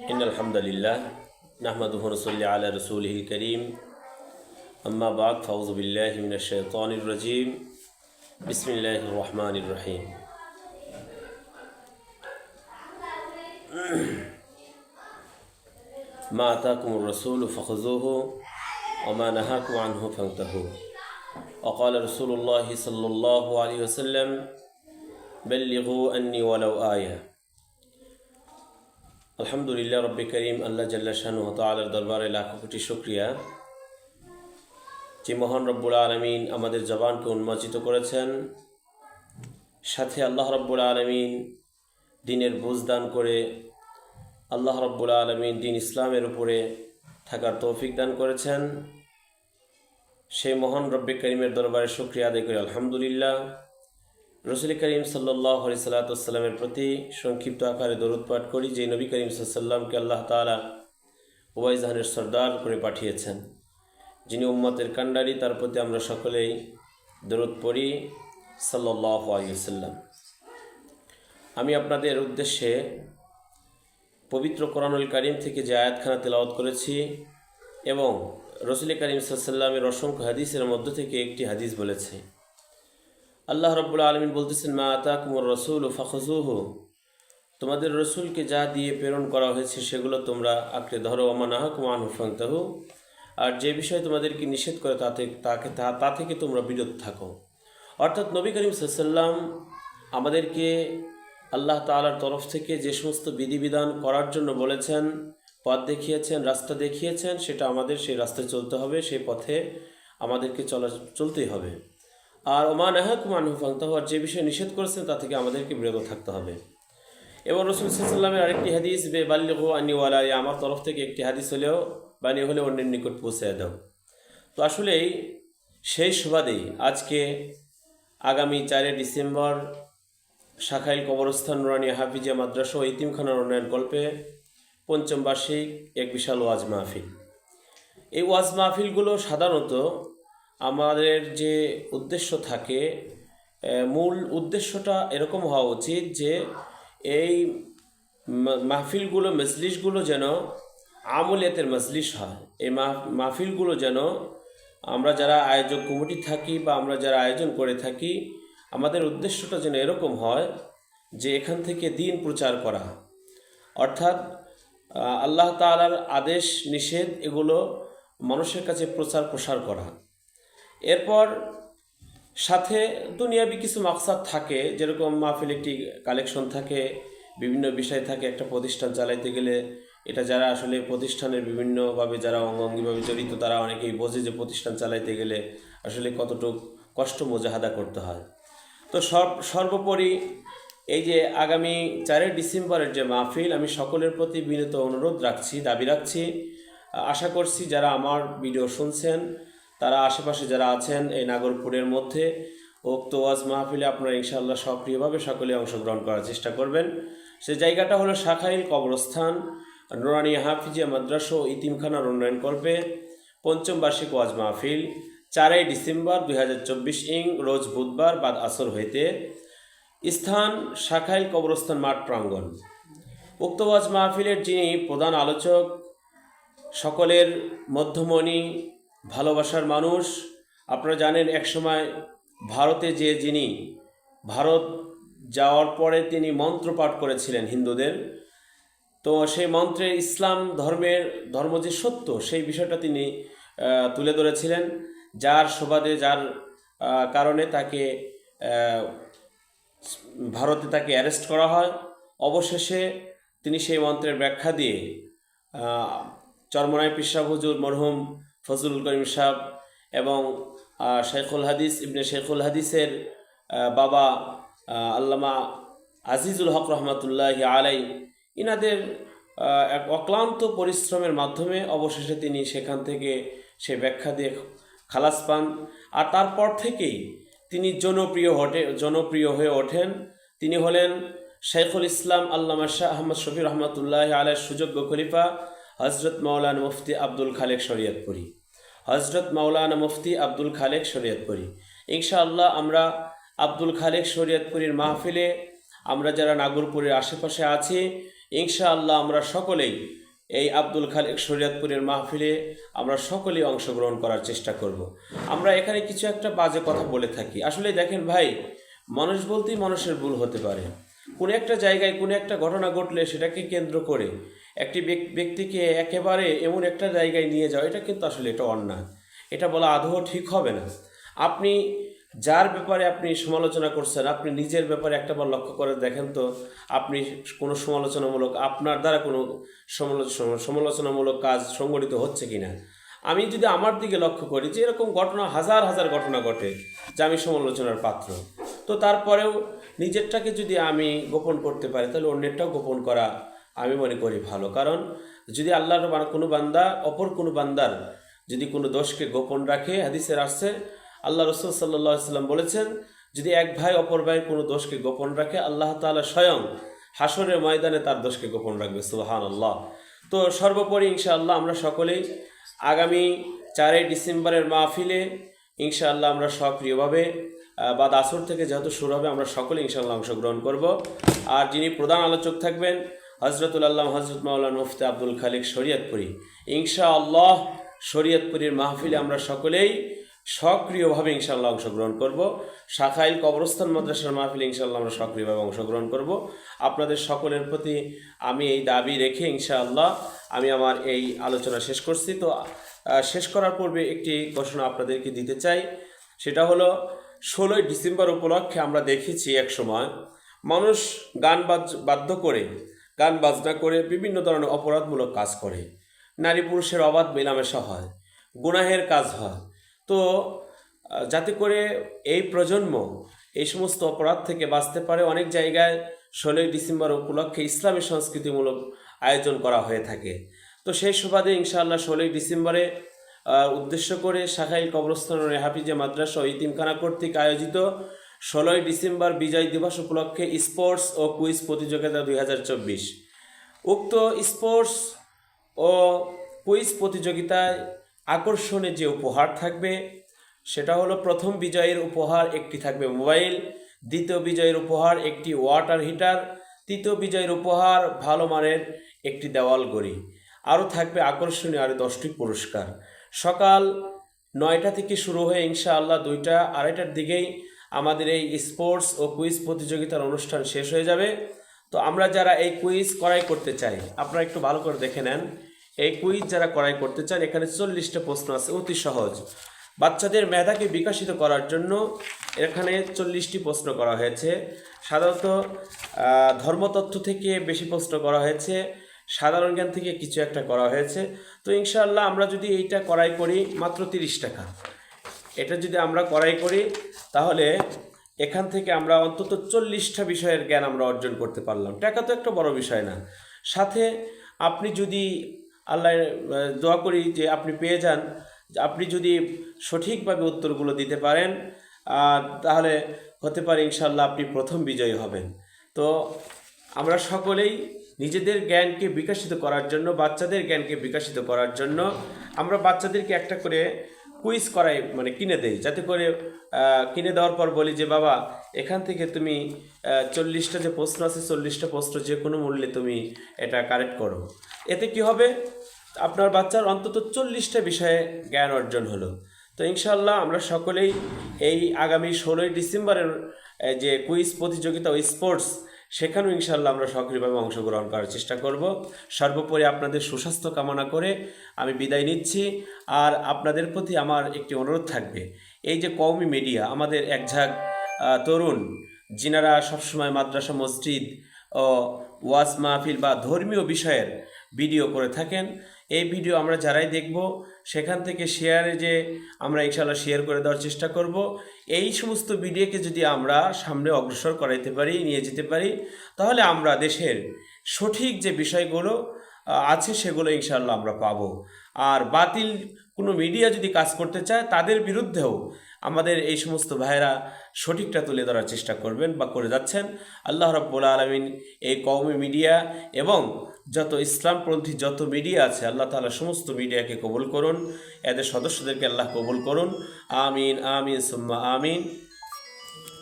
إن الحمد لله نحمده ونصلي على رسوله الكريم أما بعد فأعوذ بالله من الشيطان الرجيم بسم الله الرحمن الرحيم ما آتاكم الرسول فخذوه وما نهاكم عنه فانتهوا وقال رسول الله صلى الله عليه وسلم بلغوا أني ولو آية আলহামদুলিল্লাহ রব্বি করিম আল্লাহ জাল্লা শানুহু তাআলার দরবারে লাখ কোটি শুকরিয়া যে মহান রব্বুল আলামিন আমাদের জবানকে উন্মোচিত করেছেন, সাথে আল্লাহ রব্বুল আলামিন দ্বীনের বুঝ দান করে আল্লাহ রব্বুল আলামিন দ্বীন ইসলামের উপরে থাকার তৌফিক দান করেছেন। সেই মহান রব্বি করিমের দরবারে শুকরিয়া আদায় করি আলহামদুলিল্লাহ। রসুল করিম সাল্লাল্লাহু আলাইহি সাল্লামের প্রতি সংক্ষিপ্ত আকারে দরুদ পাঠ করি, যে নবী করিম সাল্লামকে আল্লাহ তাআলা ওয়াই জাহানের সর্দার করে পাঠিয়েছেন, যিনি উম্মতের কান্ডারি, তার প্রতি আমরা সকলেই দরুদ পড়ি সাল্লাল্লাহু আলাইহি ওয়াসাল্লাম। আমি আপনাদের উদ্দেশ্যে পবিত্র কোরআনুল কারীম থেকে যে আয়াতখানা তেলাওয়াত করেছি এবং রসুল করিম সাল্লামের অসংখ্য হাদিসের মধ্য থেকে একটি হাদিস বলেছি। আল্লাহ রাব্বুল আলামিন বলতেছেন, মা আতাকুমুর রাসূলু ফাখুযুহু, তোমাদের রসুলকে যা দিয়ে প্রেরণ করা হয়েছে সেগুলো তোমরা আঁকড়ে ধরো, ওমা নাহাকুম আনহু ফান্তাহু, আর যে বিষয় তোমাদেরকে নিষেধ করে তা থেকে তোমরা বিরত থাকো। অর্থাৎ নবী করিম সাল্লাম আমাদেরকে আল্লাহ তাআলার তরফ থেকে যে সমস্ত বিধিবিধান করার জন্য বলেছেন, পথ দেখিয়েছেন, রাস্তা দেখিয়েছেন, সেটা আমাদের সেই রাস্তায় চলতে হবে, সেই পথে আমাদেরকে চলতেই হবে। আর ওমা নাহাকুম আনহু ফান্তাহু, আর যে বিষয়ে নিষেধ করেছেন তা থেকে আমাদেরকে বিরত থাকতে হবে। এবং রাসূল সাল্লাল্লাহু আলাইহি ওয়াসাল্লামের আরেকটি হাদিস, বাল্লিগু আন্নী ওয়ালা আয়া, আমার তরফ থেকে একটি হাদিস হলেও বাণী হলে অন্যের নিকট পৌঁছে দাও। তো আসলেই সেই সুবাদেই আজকে আগামী 4 ডিসেম্বর শাখাইল কবরস্থান নুরানিয়া হাফিজিয়া মাদ্রাসা ও ইতিমখানার উন্নয়ন কল্পে পঞ্চম বার্ষিক এক বিশাল ওয়াজ মাহফিল। এই ওয়াজ মাহফিলগুলো সাধারণত আমাদের যে উদ্দেশ্য থাকে, মূল উদ্দেশ্যটা এরকম হওয়া উচিত যে এই মাহফিলগুলো, মজলিসগুলো যেন আমলিয়াতের মজলিস হয়। এই মাহফিলগুলো যেন আমরা যারা আয়োজক কমিটি থাকি বা আমরা যারা আয়োজন করে থাকি, আমাদের উদ্দেশ্যটা যেন এরকম হয় যে এখান থেকে দ্বীন প্রচার করা, অর্থাৎ আল্লাহ তাআলার আদেশ নিষেধ এগুলো মানুষের কাছে প্রসার করা। এরপর সাথে দুনিয়াবি কিছু মাকসাদ থাকে, যেরকম মাহফিল একটি কালেকশন থাকে, বিভিন্ন বিষয় থাকে। একটা প্রতিষ্ঠান চালাইতে গেলে এটা যারা আসলে প্রতিষ্ঠানের বিভিন্নভাবে যারা অঙ্গাঙ্গিভাবে জড়িত তারা অনেকেই বোঝে যে প্রতিষ্ঠান চালাইতে গেলে আসলে কতটুকু কষ্ট মোজাহাদা করতে হয়। তো সর্বোপরি এই যে আগামী 4 ডিসেম্বরের যে মাহফিল, আমি সকলের প্রতি বিনীত অনুরোধ রাখছি, দাবি রাখছি, আশা করছি যারা আমার ভিডিও শুনছেন তারা আশেপাশে যারা আছেন এই নাগরপুরের মধ্যে উক্ত ওয়াজ মাহফিলে আপনারা ইনশাআল্লাহ সক্রিয়ভাবে সকলে অংশগ্রহণ করার চেষ্টা করবেন। সে জায়গাটা হলো শাখাইল কবরস্থান নুরানিয়া হাফিজিয়া মাদ্রাসা ও ইতিমখানার উন্নয়ন কল্পে পঞ্চম বার্ষিক ওয়াজ মাহফিল 4 ডিসেম্বর 2024 রোজ বুধবার বাদ আসর হইতে, স্থান শাখাইল কবরস্থান মাঠ প্রাঙ্গণ। উক্ত ওয়াজ মাহফিলের যিনি প্রধান আলোচক, সকলের মধ্যমণি, ভালোবাসার মানুষ, আপনারা জানেন একসময় ভারতে যিনি ভারত যাওয়ার পরে তিনি মন্ত্র পাঠ করেছিলেন হিন্দুদের, তো সেই মন্ত্রে ইসলাম ধর্ম যে সত্য সেই বিষয়টা তিনি তুলে ধরেছিলেন, যার সুবাদে যার কারণে তাকে ভারতে তাকে অ্যারেস্ট করা হয়। অবশেষে তিনি সেই মন্ত্রের ব্যাখ্যা দিয়ে চরমনাই পীর সাহেব হুজুর মরহুম ফজলুল করিম সাহেব এবং শেখুল হাদিসের বাবা আল্লামা আজিজুল হক রহমতুল্লাহি আলাই, ইনাদের এক অক্লান্ত পরিশ্রমের মাধ্যমে অবশেষে তিনি সেখান থেকে সে ব্যাখ্যা দিয়ে খালাস পান। আর তারপর থেকেই তিনি জনপ্রিয় হয়ে ওঠেন। তিনি হলেন শেখুল ইসলাম আল্লামা শাহ আহমদ শফি রহমতুল্লাহি আলাইহির সুযোগ্য খলিফা হজরত মাওলানা মুফতি আব্দুল খালেক শরীয়তপুরী। ইনশাআল্লাহ আমরা আব্দুল খালেক শরীয়তপুরীর মাহফিলে আমরা যারা নাগরপুরের আশেপাশে আছি ইনশাআল্লাহ আমরা সকলেই এই আব্দুল খালেক শরীয়তপুরের মাহফিলে আমরা সকলেই অংশগ্রহণ করার চেষ্টা করব। আমরা এখানে কিছু একটা বাজে কথা বলে থাকি। আসলে দেখেন ভাই, মানুষ বলতেই মানুষের ভুল হতে পারে। কোনো একটা জায়গায় কোনো একটা ঘটনা ঘটলে সেটাকে কেন্দ্র করে একটি ব্যক্তিকে একেবারে এমন একটা জায়গায় নিয়ে যাওয়া, এটা কিন্তু আসলে এটা অন্যায়। এটা বলা আদৌ ঠিক হবে না। আপনি যার ব্যাপারে আপনি সমালোচনা করছেন, আপনি নিজের ব্যাপারে একটাবার লক্ষ্য করে দেখেন তো, আপনি কোনো সমালোচনামূলক, আপনার দ্বারা কোনো সমালোচনামূলক কাজ সংগঠিত হচ্ছে কিনা। আমি যদি আমার দিকে লক্ষ্য করি যে এরকম ঘটনা হাজার হাজার ঘটনা ঘটে যে আমি সমালোচনার পাত্র, তো তারপরেও নিজেরটাকে যদি আমি গোপন করতে পারি তাহলে অন্যেরটাও গোপন করা আমি মনে করি ভালো। কারণ যদি আল্লাহর কোনো বান্দা অপর কোনো বান্দার যদি কোনো দোষকে গোপন রাখে, হাদিসের আসছে আল্লাহ রসুল সাল্লাল্লাহু আলাইহি ওয়াসাল্লাম বলেছেন, যদি এক ভাই অপর ভাইয়ের কোনো দোষকে গোপন রাখে, আল্লাহ তাআলা স্বয়ং হাসরের ময়দানে তার দোষকে গোপন রাখবে। সুবহানাল্লাহ। তো সর্বোপরি ইনশাআল্লাহ আমরা সকলেই আগামী 4ই ডিসেম্বরের মাহফিলে ইনশাআল্লাহ আমরা সক্রিয়ভাবে বাদ আসর থেকে যেহেতু শুরু হবে, আমরা সকলে ইনশাআল্লাহ অংশগ্রহণ করব। আর যিনি প্রধান আলোচক থাকবেন হজরতুল আল্লাহ হজরত মাওলানা মুফতি আব্দুল খালেক শরীয়তপুরী। ইনশাআল্লাহ শরীয়তপুরীর মাহফিলে আমরা সকলেই সক্রিয়ভাবে ইনশাআল্লাহ অংশগ্রহণ করব। শাখাইল কবরস্থান মাদ্রাসার মাহফিলে ইনশাআল্লাহ আমরা সক্রিয়ভাবে অংশগ্রহণ করব। আপনাদের সকলের প্রতি আমি এই দাবি রেখে ইনশাআল্লাহ আমি আমার এই আলোচনা শেষ করছি। তো শেষ করার পূর্বে একটি ঘোষণা আপনাদেরকে দিতে চাই, সেটা হলো 16ই ডিসেম্বর উপলক্ষে আমরা দেখেছি এক সময় মানুষ গান বাজনা করে বিভিন্ন ধরনের অপরাধমূলক কাজ করে, নারী পুরুষের অবাধ মেলামেশা হয়, গুনাহের কাজ হয়। তো যাতে করে এই প্রজন্ম এই সমস্ত অপরাধ থেকে বাঁচতে পারে, অনেক জায়গায় 16ই ডিসেম্বর উপলক্ষে ইসলামী সংস্কৃতিমূলক আয়োজন করা হয়ে থাকে। তো সেই সুবাদে ইনশাআল্লাহ 16ই ডিসেম্বরে উদ্দেশ্য করে শাখাইল কবরস্থান হাফিজে মাদ্রাসা ও ইতিমখানা কর্তৃক আয়োজিত 16ই ডিসেম্বর বিজয় দিবস উপলক্ষে স্পোর্টস ও কুইজ প্রতিযোগিতা 2024। উক্ত স্পোর্টস ও কুইজ প্রতিযোগিতায় আকর্ষণীয় যে উপহার থাকবে সেটা হলো, প্রথম বিজয়ের উপহার একটি থাকবে মোবাইল, দ্বিতীয় বিজয়ের উপহার একটি ওয়াটার হিটার, তৃতীয় বিজয়ের উপহার ভালো মানের একটি দেওয়াল ঘড়ি। আরও থাকবে আকর্ষণীয় আরও 10টি পুরস্কার। সকাল 9টা থেকে শুরু হয়ে ইনশাআল্লাহ 2টা আড়াইটার দিকেই আমাদের এই স্পোর্টস ও কুইজ প্রতিযোগিতার অনুষ্ঠান শেষ হয়ে যাবে। তো আমরা যারা এই কুইজ করাই করতে চাই, আপনারা একটু ভালো করে দেখে নেন, এই কুইজ যারা করাই করতে চান, এখানে 40টা প্রশ্ন আছে, অতি সহজ। বাচ্চাদের মেধাকে বিকশিত করার জন্য এখানে 40টি প্রশ্ন করা হয়েছে। সাধারণত ধর্মতত্ত্ব থেকে বেশি প্রশ্ন করা হয়েছে, সাধারণ জ্ঞান থেকে কিছু একটা করা হয়েছে। তো ইনশাআল্লাহ আমরা যদি এইটা করাই করি মাত্র 30 টাকা, এটা যদি আমরা করাই করি তাহলে এখান থেকে আমরা অন্তত 40টা বিষয়ের জ্ঞান আমরা অর্জন করতে পারলাম। টাকা তো একটা বড় বিষয় না। সাথে আপনি যদি আল্লাহ দোয়া করি যে আপনি পেয়ে যান, আপনি যদি সঠিকভাবে উত্তরগুলো দিতে পারেন তাহলে হতে পারে ইনশাআল্লাহ আপনি প্রথম বিজয়ী হবেন। তো আমরা সকলেই নিজেদের জ্ঞানকে বিকশিত করার জন্য, বাচ্চাদের জ্ঞানকে বিকশিত করার জন্য আমরা বাচ্চাদেরকে একটা করে কুইজ করাই কিনে দেই, যাতে করে কিনে দেওয়ার পর বলি যে বাবা এখান থেকে তুমি 40টা যে প্রশ্ন আছে 40টা প্রশ্ন যে কোনো মূল্যে তুমি এটা কারেক্ট করো। এতে কি হবে, আপনার বাচ্চার অন্তত 40টা বিষয়ে জ্ঞান অর্জন হলো। তো ইনশাআল্লাহ আমরা সকলেই এই আগামী 16ই ডিসেম্বরের যে কুইজ প্রতিযোগিতা ও স্পোর্টস, সেখানেও ইনশাআল্লাহ আমরা সক্রিয়ভাবে অংশগ্রহণ করার চেষ্টা করব। সর্বোপরি আপনাদের সুস্বাস্থ্য কামনা করে আমি বিদায় নিচ্ছি। আর আপনাদের প্রতি আমার একটি অনুরোধ থাকবে, এই যে কওমি মিডিয়া, আমাদের একঝাঁক তরুণ যিনারা সবসময় মাদ্রাসা, মসজিদ ও ওয়াজ মাহফিল বা ধর্মীয় বিষয়ের ভিডিও করে থাকেন, এই ভিডিও আমরা যারাই দেখব সেখান থেকে শেয়ারে যে আমরা ইনশাআল্লাহ শেয়ার করে দেওয়ার চেষ্টা করব। এই সমস্ত ভিডিওকে যদি আমরা সামনে অগ্রসর করাইতে পারি, নিয়ে যেতে পারি, তাহলে আমরা দেশের সঠিক যে বিষয়গুলো আছে সেগুলো ইনশাআল্লাহ আমরা পাবো। আর বাতিল কোনো মিডিয়া যদি কাজ করতে চায় তাদের বিরুদ্ধেও আমাদের এই সমস্ত ভাইয়েরা সঠিকটা তুলে ধরার চেষ্টা করবেন বা করে যাচ্ছেন। আল্লাহ রাব্বুল আলামিন এই কওমি মিডিয়া এবং যত ইসলামপন্থী যত মিডিয়া আছে, আল্লাহ তাআলা সমস্ত মিডিয়াকে কবুল করুন, এদের সদস্যদেরকে আল্লাহ কবুল করুন। আমিন আমিন সুম্মা আমিন।